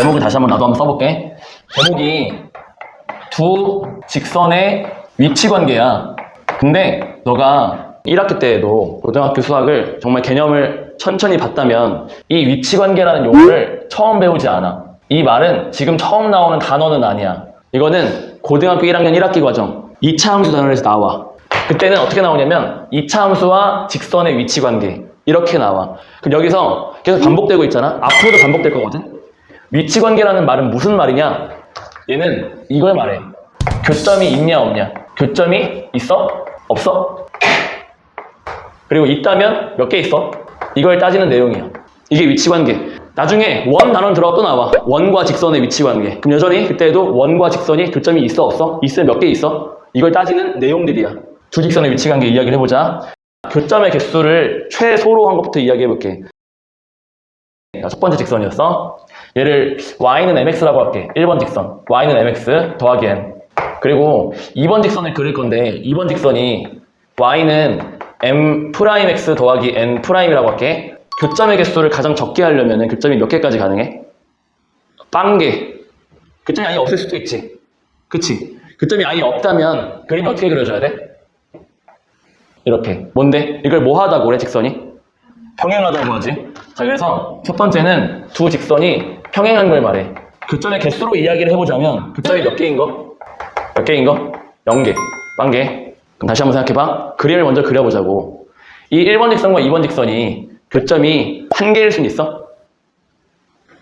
제목을 다시 한번 나도 한번 써볼게. 제목이 두 직선의 위치 관계야. 근데 너가 1학기 때에도 고등학교 수학을 정말 개념을 천천히 봤다면 이 위치 관계라는 용어를 처음 배우지 않아. 이 말은 지금 처음 나오는 단어는 아니야. 이거는 고등학교 1학년 1학기 과정 2차 함수 단원에서 나와. 그때는 어떻게 나오냐면 2차 함수와 직선의 위치 관계 이렇게 나와. 그럼 여기서 계속 반복되고 있잖아. 앞으로도 반복될 거거든. 위치 관계라는 말은 무슨 말이냐? 얘는 이걸 말해. 교점이 있냐 없냐. 교점이 있어? 없어? 그리고 있다면 몇 개 있어? 이걸 따지는 내용이야. 이게 위치 관계. 나중에 원 단원 들어가 또 나와. 원과 직선의 위치 관계. 그럼 여전히 그때도 원과 직선이 교점이 있어 없어? 있으면 몇 개 있어? 이걸 따지는 내용들이야. 두 직선의 위치 관계 이야기를 해보자. 교점의 개수를 최소로 한 것부터 이야기해볼게. 첫 번째 직선이었어. 얘를 y는 mx라고 할게. 1번 직선 y는 mx 더하기 n. 그리고 2번 직선을 그릴 건데 2번 직선이 y는 m'x 더하기 n'이라고 할게. 교점의 개수를 가장 적게 하려면 교점이 몇 개까지 가능해? 빵개. 교점이 아예 없을 수도 있지. 그치? 교점이 아예 없다면 그림이 어떻게 그려져야 돼? 이렇게. 뭔데? 이걸 뭐 하다고 그래, 직선이? 평행하다고 하지. 자, 그래서 첫 번째는 두 직선이 평행한 걸 말해. 교점의 개수로 이야기를 해보자면 교점이 몇 개인 거? 몇 개인 거? 0개. 빵개. 그럼 다시 한번 생각해봐. 그림을 먼저 그려보자고. 이 1번 직선과 2번 직선이 교점이 한 개일 순 있어?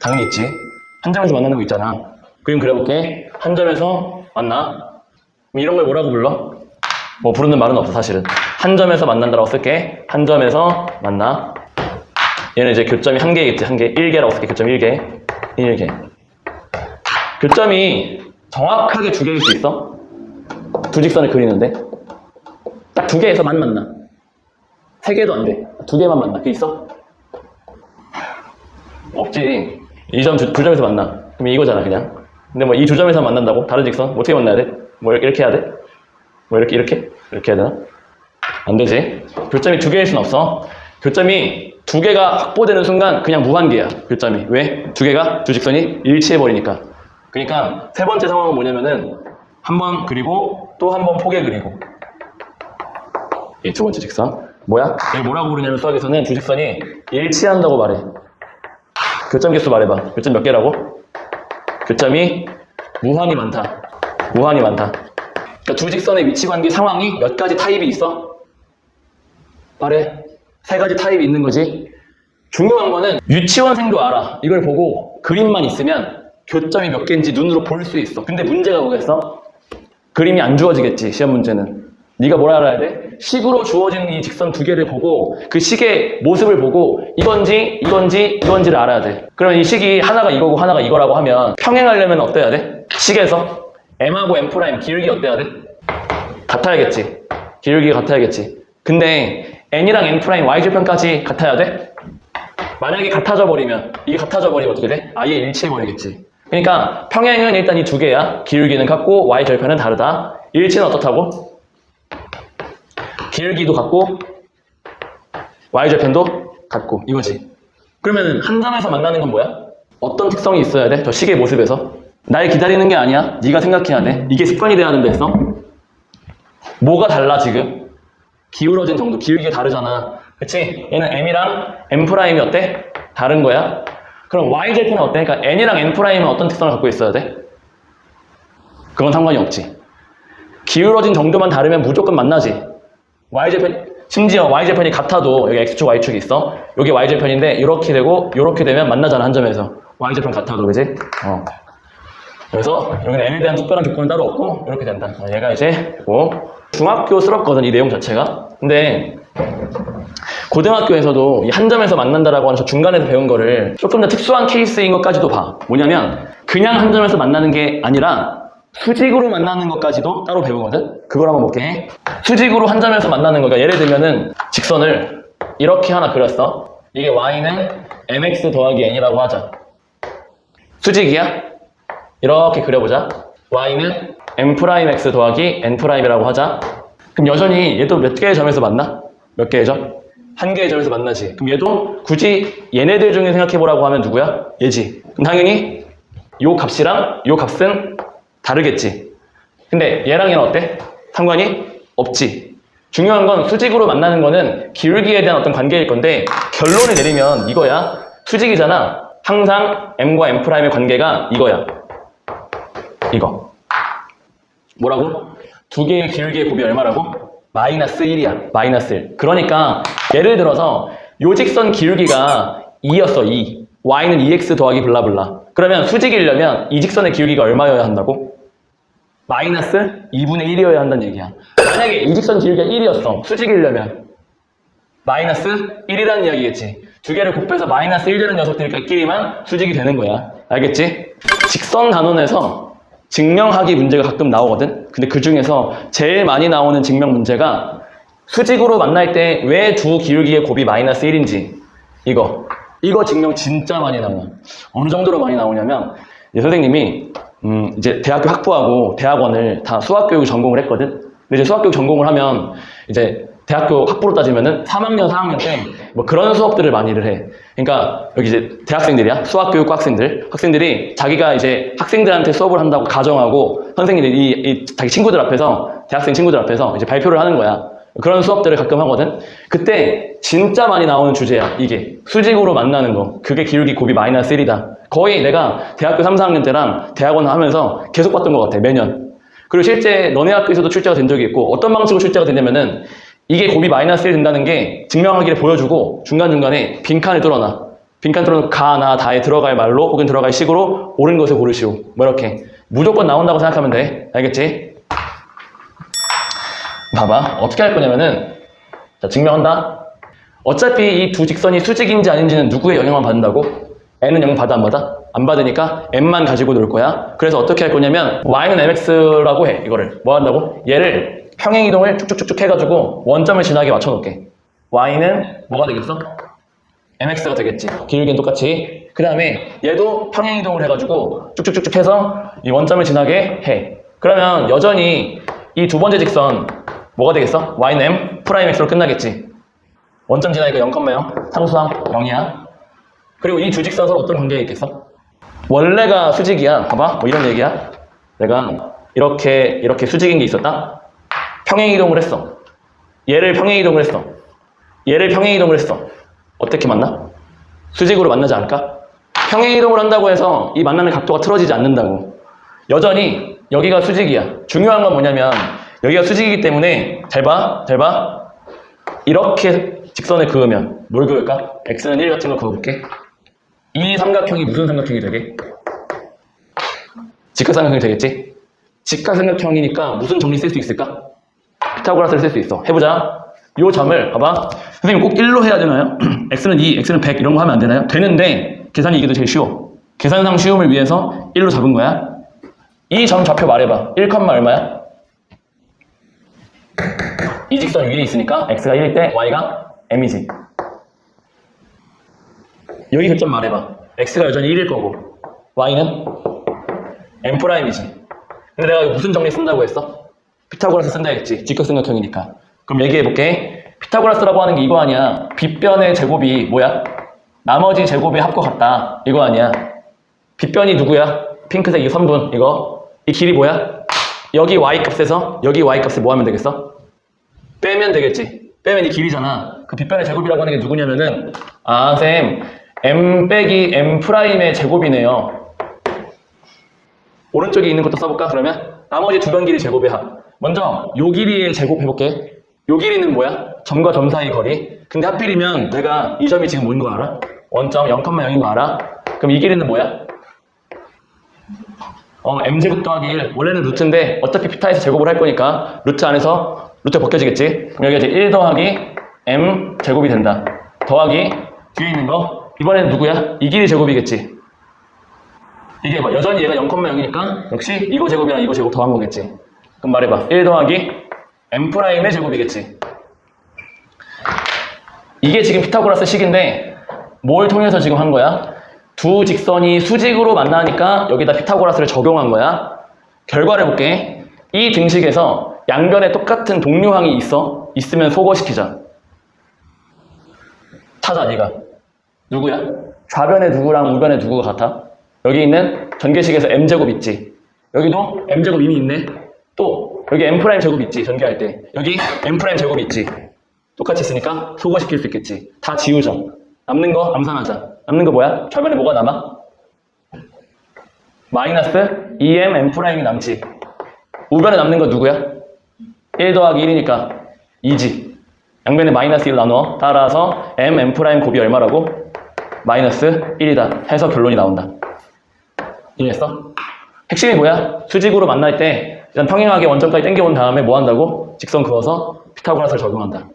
당연히 있지. 한 점에서 만나는 거 있잖아. 그림 그려볼게. 한 점에서 만나. 이런 걸 뭐라고 불러? 뭐 부르는 말은 없어, 사실은. 한 점에서 만난다라고 쓸게. 한 점에서 만나. 얘는 이제 교점이 한 개겠지. 한 개. 1개라고 쓸게. 교점 1개. 1개. 교점이 정확하게 두 개일 수 있어? 두 직선을 그리는데 딱 두 개에서만 만나. 세 개도 안 돼. 두 개만 만나. 그게 있어? 없지. 이 점, 두 점에서 만나. 그럼 이거잖아, 그냥. 근데 뭐 이 두 점에서 만난다고? 다른 직선? 어떻게 만나야 돼? 뭐 이렇게 해야 돼? 뭐 이렇게 해야 되나? 안 되지. 교점이 두 개일 순 없어. 교점이 두 개가 확보되는 순간 그냥 무한계야. 교점이. 왜? 두 개가, 두 직선이 일치해버리니까. 그러니까 세 번째 상황은 뭐냐면은 한 번 그리고 또 한 번 포개 그리고. 이 두 번째 직선. 뭐야? 얘 뭐라고 부르냐면 수학에서는 두 직선이 일치한다고 말해. 교점 개수 말해봐. 교점 몇 개라고? 교점이 무한히 많다. 무한히 많다. 그러니까 두 직선의 위치 관계 상황이 몇 가지 타입이 있어? 말해. 세 가지 타입이 있는 거지. 중요한 거는 유치원생도 알아. 이걸 보고 그림만 있으면 교점이 몇 개인지 눈으로 볼 수 있어. 근데 문제가 뭐겠어? 그림이 안 주어지겠지, 시험 문제는. 네가 뭘 알아야 돼? 식으로 주어진 이 직선 두 개를 보고 그 식의 모습을 보고 이건지를 알아야 돼. 그러면 이 식이 하나가 이거고 하나가 이거라고 하면 평행하려면 어때야 돼? 식에서 m하고 m' 기울기 어때야 돼? 같아야겠지. 기울기가 같아야겠지. 근데 n이랑 n' y절편까지 같아야 돼? 만약에 같아져 버리면 이게 같아져 버리면 어떻게 돼? 아예 일치해 버리겠지. 그러니까 평행은 일단 이 두 개야. 기울기는 같고 y절편은 다르다. 일치는 어떻다고? 기울기도 같고 y절편도 같고 이거지. 그러면 한 점에서 만나는 건 뭐야? 어떤 특성이 있어야 돼? 저 식의 모습에서 날 기다리는 게 아니야. 네가 생각해야 돼. 이게 습관이 돼야 하는 데서 뭐가 달라 지금? 기울어진 정도, 기울기가 다르잖아. 그치? 얘는 m이랑 m'이 어때? 다른 거야. 그럼 y절편은 어때? 그러니까 n이랑 n'은 어떤 특성을 갖고 있어야 돼? 그건 상관이 없지. 기울어진 정도만 다르면 무조건 만나지. y절편, 심지어 y절편이 같아도 여기 x축, y축이 있어. 여기 y절편인데 이렇게 되고 이렇게 되면 만나잖아, 한 점에서. y절편 같아도, 그지? 그래서 여기는 n에 대한 특별한 조건은 따로 없고 이렇게 된다. 얘가 이제 뭐 중학교스럽거든, 이 내용 자체가. 근데 고등학교에서도 이 한 점에서 만난다라고 하는 저 중간에서 배운 거를 조금 더 특수한 케이스인 것까지도 봐. 뭐냐면 그냥 한 점에서 만나는 게 아니라 수직으로 만나는 것까지도 따로 배우거든? 그걸 한번 볼게. 수직으로 한 점에서 만나는 거가 예를 들면은 직선을 이렇게 하나 그렸어. 이게 y는 mx 더하기 n이라고 하자. 수직이야? 이렇게 그려보자. y는 m'x 더하기 n'이라고 하자. 그럼 여전히 얘도 몇 개의 점에서 만나? 몇 개의 점? 한 개의 점에서 만나지. 그럼 얘도 굳이 얘네들 중에 생각해보라고 하면 누구야? 얘지. 그럼 당연히 요 값이랑 요 값은 다르겠지. 근데 얘랑 얘는 어때? 상관이 없지. 중요한 건 수직으로 만나는 거는 기울기에 대한 어떤 관계일 건데 결론을 내리면 이거야. 수직이잖아. 항상 m과 m'의 관계가 이거야. 이거. 뭐라고? 두 개의 기울기의 곱이 얼마라고? 마이너스 1이야. 마이너스 1. 그러니까 예를 들어서 요 직선 기울기가 2였어. 2. y는 2x 더하기 블라블라. 그러면 수직이려면 이 직선의 기울기가 얼마여야 한다고? 마이너스 2분의 1이어야 한다는 얘기야. 만약에 이 직선 기울기가 1이었어. 수직이려면 마이너스 1이라는 이야기겠지. 두 개를 곱해서 마이너스 1 되는 녀석들끼리만 수직이 되는 거야. 알겠지? 직선 단원에서 증명하기 문제가 가끔 나오거든. 근데 그 중에서 제일 많이 나오는 증명 문제가 수직으로 만날 때 왜 두 기울기의 곱이 마이너스 1인지 이거 증명 진짜 많이 나와. 어느 정도로 많이 나오냐면 선생님이 이제 대학교 학부하고 대학원을 다 수학교육 전공을 했거든. 근데 이제 수학교육 전공을 하면 이제 대학교 학부로 따지면은 3학년, 4학년 때 뭐 그런 수업들을 많이를 해. 그러니까 여기 이제 대학생들이야. 수학교육 학생들이 자기가 이제 학생들한테 수업을 한다고 가정하고 선생님이 자기 친구들 앞에서 대학생 친구들 앞에서 이제 발표를 하는 거야. 그런 수업들을 가끔 하거든. 그때 진짜 많이 나오는 주제야. 이게 수직으로 만나는 거. 그게 기울기 곱이 마이너스 1이다. 거의 내가 대학교 3, 4학년 때랑 대학원 하면서 계속 봤던 것 같아. 매년. 그리고 실제 너네 학교에서도 출제가 된 적이 있고 어떤 방식으로 출제가 되냐면은 이게 곱이 마이너스 1 된다는 게 증명하기를 보여주고 중간중간에 빈칸을 뚫어놔. 빈칸 뚫어놓고 가나 다에 들어갈 말로 혹은 들어갈 식으로 옳은 것을 고르시오. 뭐 이렇게. 무조건 나온다고 생각하면 돼. 알겠지? 봐봐. 어떻게 할 거냐면은 자, 증명한다. 어차피 이 두 직선이 수직인지 아닌지는 누구의 영향만 받는다고? n은 영향 받아 안 받아? 안 받으니까 m만 가지고 놀 거야. 그래서 어떻게 할 거냐면 y는 mx라고 해. 이거를 뭐 한다고? 얘를 평행이동을 쭉쭉쭉쭉 해가지고 원점을 지나게 맞춰놓을게. y는 뭐가 되겠어? mx가 되겠지. 기울기는 똑같이. 그 다음에 얘도 평행이동을 해가지고 쭉쭉쭉쭉 해서 이 원점을 지나게 해. 그러면 여전히 이 두 번째 직선 뭐가 되겠어? y는 m 프라임 x로 끝나겠지. 원점 지나니까 0,0 상수항 0이야. 그리고 이 두 직선 서로 어떤 관계가 있겠어? 원래가 수직이야. 봐봐. 뭐 이런 얘기야. 내가 이렇게 수직인 게 있었다. 평행이동을 했어. 얘를 평행이동을 했어. 얘를 평행이동을 했어. 어떻게 만나? 수직으로 만나지 않을까? 평행이동을 한다고 해서 이 만나는 각도가 틀어지지 않는다고. 여전히 여기가 수직이야. 중요한 건 뭐냐면 여기가 수직이기 때문에 잘 봐. 이렇게 직선을 그으면 뭘 그을까? x는 1 같은 거 그어볼게. 이 삼각형이 무슨 삼각형이 되게? 직각삼각형이 되겠지? 직각삼각형이니까 무슨 정리 쓸 수 있을까? 피타고라스를 쓸 수 있어. 해보자. 요 점을 봐봐. 선생님 꼭 1로 해야 되나요? x는 2, x는 100 이런 거 하면 안 되나요? 되는데 계산이 이게 더 제일 쉬워. 계산상 쉬움을 위해서 1로 잡은 거야. 이 점 좌표 말해봐. 1, 얼마야? 이 직선 위에 있으니까 x가 1일 때 y가 m이지. 여기 결점 말해봐. x가 여전히 1일 거고 y는 m'이지. 근데 내가 무슨 정리 쓴다고 했어? 피타고라스 쓴다 했지. 직각삼각형이니까. 그럼 얘기해볼게. 피타고라스라고 하는 게 이거 아니야. 빗변의 제곱이 뭐야? 나머지 제곱의 합과 같다. 이거 아니야. 빗변이 누구야? 핑크색 이 선분 이거. 이 길이 뭐야? 여기 y값에서 여기 y값을 뭐 하면 되겠어? 빼면 되겠지. 빼면 이 길이잖아. 그 빗변의 제곱이라고 하는 게 누구냐면은 쌤 m 빼기 m'의 제곱이네요. 오른쪽에 있는 것도 써볼까 그러면? 나머지 두 변 길이 제곱의 합. 먼저 요 길이의 제곱 해볼게. 요 길이는 뭐야? 점과 점 사이 거리. 근데 하필이면 내가 이 점이 지금 뭐인 거 알아? 원점 0,0인 거 알아? 그럼 이 길이는 뭐야? m제곱 더하기 1. 원래는 루트인데 어차피 피타에서 제곱을 할 거니까 루트 안에서 루트 벗겨지겠지? 그럼 여기가 이제 1 더하기 m 제곱이 된다. 더하기 뒤에 있는 거 이번에는 누구야? 이 길이 제곱이겠지? 이게 뭐 여전히 얘가 0,0이니까 역시 이거 제곱이랑 이거 제곱 더한 거겠지? 그럼 말해봐. 1 더하기 m'의 제곱이겠지? 이게 지금 피타고라스 식인데 뭘 통해서 지금 한 거야? 두 직선이 수직으로 만나니까 여기다 피타고라스를 적용한 거야. 결과를 볼게. 이 등식에서 양변에 똑같은 동류항이 있으면 소거시키자. 찾아 네가. 누구야? 좌변의 누구랑 우변의 누구가 같아? 여기 있는 전개식에서 m제곱 있지. 여기도 m제곱 이미 있네. 또 여기 m' 제곱 있지. 전개할 때. 여기 m' 제곱 있지. 똑같이 쓰니까 소거시킬 수 있겠지. 다 지우자. 남는 거 암산하자. 남는 거 뭐야? 철변에 뭐가 남아? 마이너스 2m m'이 남지. 우변에 남는 거 누구야? 1 더하기 1이니까 2지. 양변에 마이너스 1로 나누어. 따라서 m 곱이 얼마라고? 마이너스 1이다. 해서 결론이 나온다. 이해했어? 핵심이 뭐야? 수직으로 만날 때 일단 평행하게 원점까지 당겨온 다음에 뭐 한다고? 직선 그어서 피타고라스를 적용한다.